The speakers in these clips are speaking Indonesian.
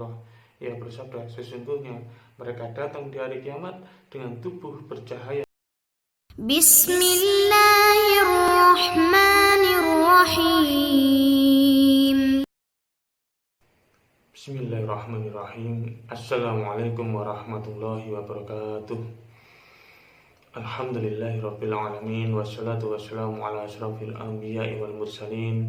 Allah. Ia bersabda, sesungguhnya mereka datang di hari kiamat dengan tubuh bercahaya. Bismillahirrahmanirrahim. Bismillahirrahmanirrahim. Assalamualaikum warahmatullahi wabarakatuh. Alhamdulillahirabbil alamin, wassalatu wassalamu ala asyrafil anbiya'i wal mursalin,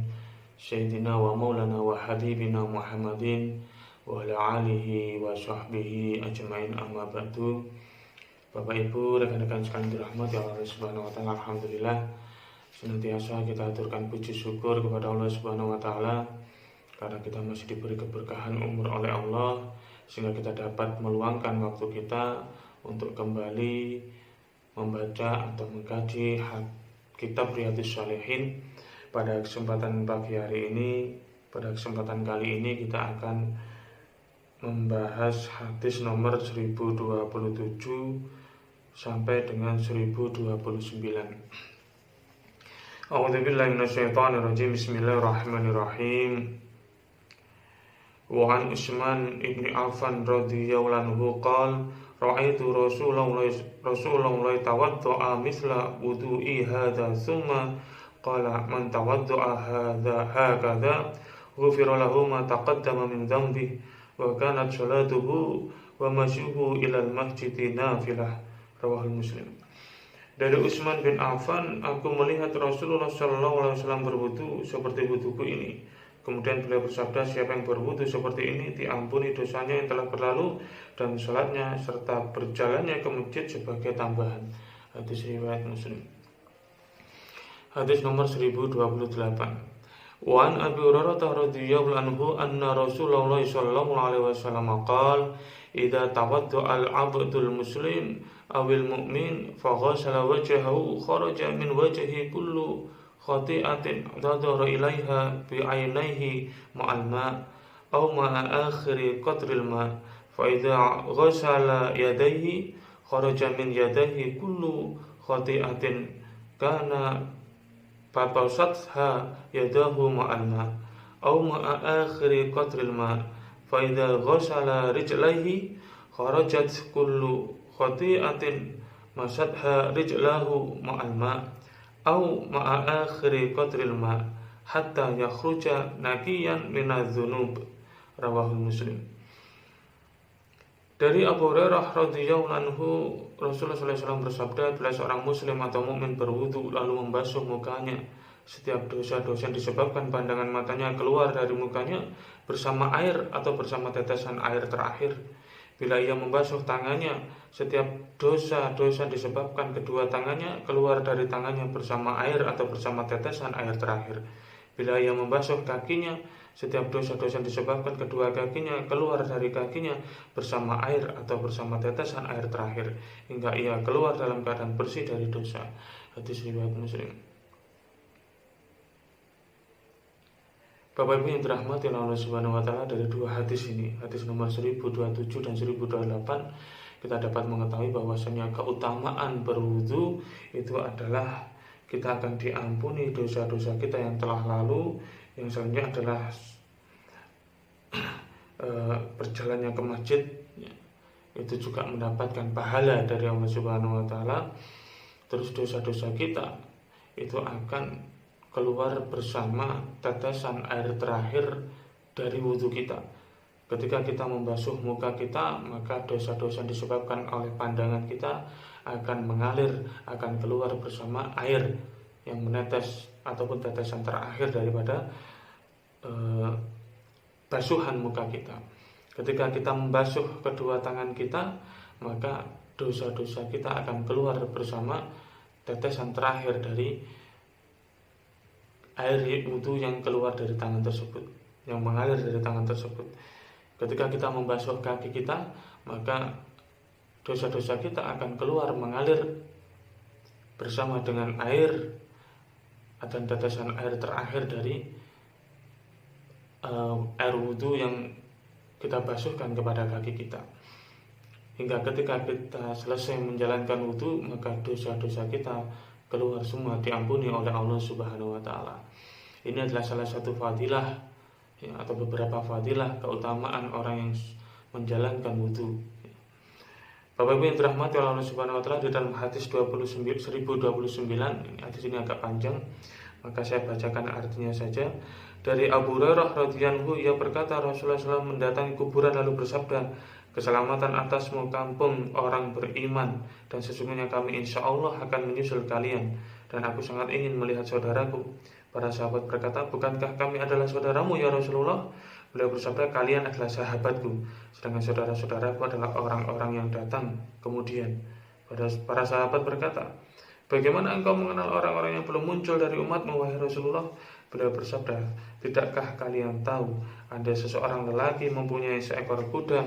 sayyidina wa maulana wa habibina Muhammadin wa ala alihi wa sahbihi ajmain, amma ba'du. Bapak Ibu, rekan-rekan sekalian dirahmati Allah Subhanahu wa taala, alhamdulillah senantiasa kita aturkan puji syukur kepada Allah Subhanahu wa taala karena kita masih diberi keberkahan umur oleh Allah sehingga kita dapat meluangkan waktu kita untuk kembali membaca atau mengkaji kitab Riyadhus Shalihin. Pada kesempatan pagi hari ini, pada kesempatan kali ini kita akan membahas hadis nomor 1027 sampai dengan 1029. A'udzubillahi minasyaitonirrajim. Bismillahirrahmanirrahim. Wa an Utsman ibn Affan radhiyallahu anhu qala ra'aitu Rasulullah tawadda'a mithla wudu'i hadha thumma qala man tawadda'a hadha hakadha ghufira lahu ma taqaddama min dhanbihi wa kanat salatuhu wa masyuhu ila al-masjidi nafilah. Rawahul Muslim. Dari Utsman bin Affan, aku melihat Rasulullah SAW berwudu seperti wuduku ini. Kemudian beliau bersabda, siapa yang berwudu seperti ini diampuni dosanya yang telah berlalu dan salatnya serta berjalannya ke masjid sebagai tambahan. Hadis riwayat Muslim. Hadis nomor 1028. Wa an Abi Hurairah radhiyallahu anhu anna Rasulullah sallallahu alaihi wasallam qala idza tawadda'a al-'abdul muslim awil mu'min fa ghassala wajhahu kharaja min wajhihi kullu khati'atin dhadara ilaiha bi 'ainaihi ma'al ma' aw ma'a akhiri qatril ma' fa idza ghassala yadayhi kharaja min yadayhi kullu khati'atin kana fatasatha yadahu ma'al ma' aw ma'a akhiri qatril ma' fa idza ghassala rijlaihi kharajat kullu khati'atin masatha rijlahu ma'al ma' au ma'a akhiri qatril ma' hatta yakhruja naqiyan minadz-dzunub. Rawahul Muslim. Dari Abu Hurairah radhiyallahu anhu, Rasulullah SAW bersabda, bila seorang muslim atau mukmin berwudu lalu membasuh mukanya, setiap dosa-dosa yang disebabkan pandangan matanya keluar dari mukanya bersama air atau bersama tetesan air terakhir. Bila ia membasuh tangannya, setiap dosa-dosa disebabkan kedua tangannya keluar dari tangannya bersama air atau bersama tetesan air terakhir. Bila ia membasuh kakinya, setiap dosa-dosa disebabkan kedua kakinya keluar dari kakinya bersama air atau bersama tetesan air terakhir, hingga ia keluar dalam keadaan bersih dari dosa. Hadis riwayat Muslim. Bapak Ibu yang dirahmati Allah Subhanahu wa taala, dari dua hadis ini, hadis nomor 1027 dan 1028, kita dapat mengetahui bahwasanya keutamaan berwudu itu adalah kita akan diampuni dosa-dosa kita yang telah lalu. Yang selanjutnya adalah berjalannya ke masjid, itu juga mendapatkan pahala dari Allah Subhanahu wa taala. Terus dosa-dosa kita itu akan keluar bersama tetesan air terakhir dari wudhu kita. Ketika kita membasuh muka kita, maka dosa-dosa yang disebabkan oleh pandangan kita akan mengalir, akan keluar bersama air yang menetes ataupun tetesan terakhir daripada basuhan muka kita. Ketika kita membasuh kedua tangan kita, maka dosa-dosa kita akan keluar bersama tetesan terakhir dari air wudu yang keluar dari tangan tersebut, yang mengalir dari tangan tersebut. Ketika kita membasuh kaki kita, maka dosa-dosa kita akan keluar mengalir bersama dengan air dan tetesan air terakhir dari air wudu yang kita basuhkan kepada kaki kita. Hingga ketika kita selesai menjalankan wudu, maka dosa-dosa kita keluar semua, diampuni oleh Allah Subhanahu wa taala. Ini adalah salah satu fadilah ya, atau beberapa fadilah keutamaan orang yang menjalankan wudu. Bapak Ibu yang dirahmati Allah Subhanahu wa taala, di dalam hadis 1029, hadis ini agak panjang, maka saya bacakan artinya saja. Dari Abu Hurairah radhiyallahu anhu, ia berkata, Rasulullah SAW mendatangi kuburan lalu bersabda, keselamatan atasmu kampung orang beriman, dan sesungguhnya kami insya Allah akan menyusul kalian, dan aku sangat ingin melihat saudaraku. Para sahabat berkata, bukankah kami adalah saudaramu ya Rasulullah? Beliau bersabda, kalian adalah sahabatku, sedangkan saudara-saudaraku adalah orang-orang yang datang kemudian. Para sahabat berkata, bagaimana engkau mengenal orang-orang yang belum muncul dari umatmu wahai Rasulullah? Beliau bersabda, tidakkah kalian tahu ada seseorang lelaki mempunyai seekor kuda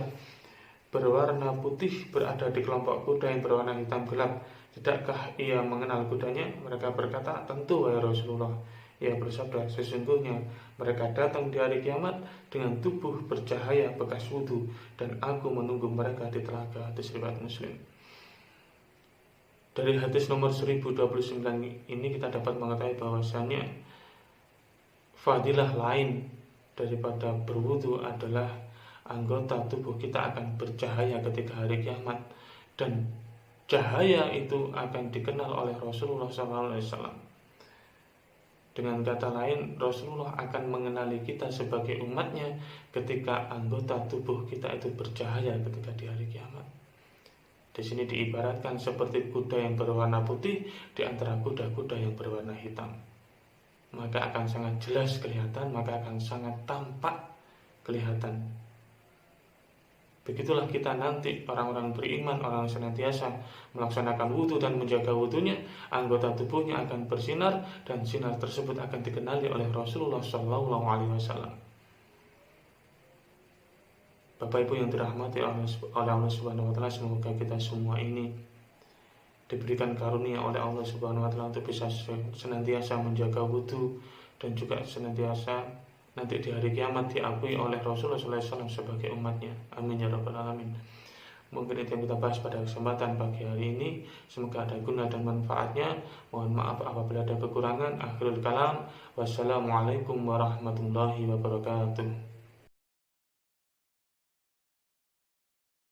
berwarna putih berada di kelompok kuda yang berwarna hitam gelap? Tidakkah ia mengenal kudanya? Mereka berkata, tentu wahai Rasulullah. Ia bersabda, sesungguhnya mereka datang di hari kiamat dengan tubuh bercahaya bekas wudu, dan aku menunggu mereka di telaga. Hadis riwayat Muslim. Dari hadis nomor 1029 ini kita dapat mengetahui bahwasanya fadilah lain daripada berwudu adalah anggota tubuh kita akan bercahaya ketika hari kiamat, dan cahaya itu akan dikenal oleh Rasulullah SAW. Dengan kata lain, Rasulullah akan mengenali kita sebagai umatnya ketika anggota tubuh kita itu bercahaya ketika di hari kiamat. Di sini diibaratkan seperti kuda yang berwarna putih di antara kuda-kuda yang berwarna hitam. Maka akan sangat jelas kelihatan, maka akan sangat tampak kelihatan. Begitulah kita nanti, orang-orang beriman, orang yang senantiasa melaksanakan wudu dan menjaga wudunya, anggota tubuhnya akan bersinar, dan sinar tersebut akan dikenali oleh Rasulullah SAW. Bapak Ibu yang dirahmati oleh Allah Subhanahu wa taala, semoga kita semua ini diberikan karunia oleh Allah Subhanahu wa taala untuk bisa senantiasa menjaga wudu, dan juga senantiasa nanti di hari kiamat diakui oleh Rasulullah SAW sebagai umatnya. Amin ya rabbal alamin. Mungkin itu yang kita bahas pada kesempatan pagi hari ini. Semoga ada guna dan manfaatnya. Mohon maaf apabila ada kekurangan. Akhirul kalam. Wassalamualaikum warahmatullahi wabarakatuh.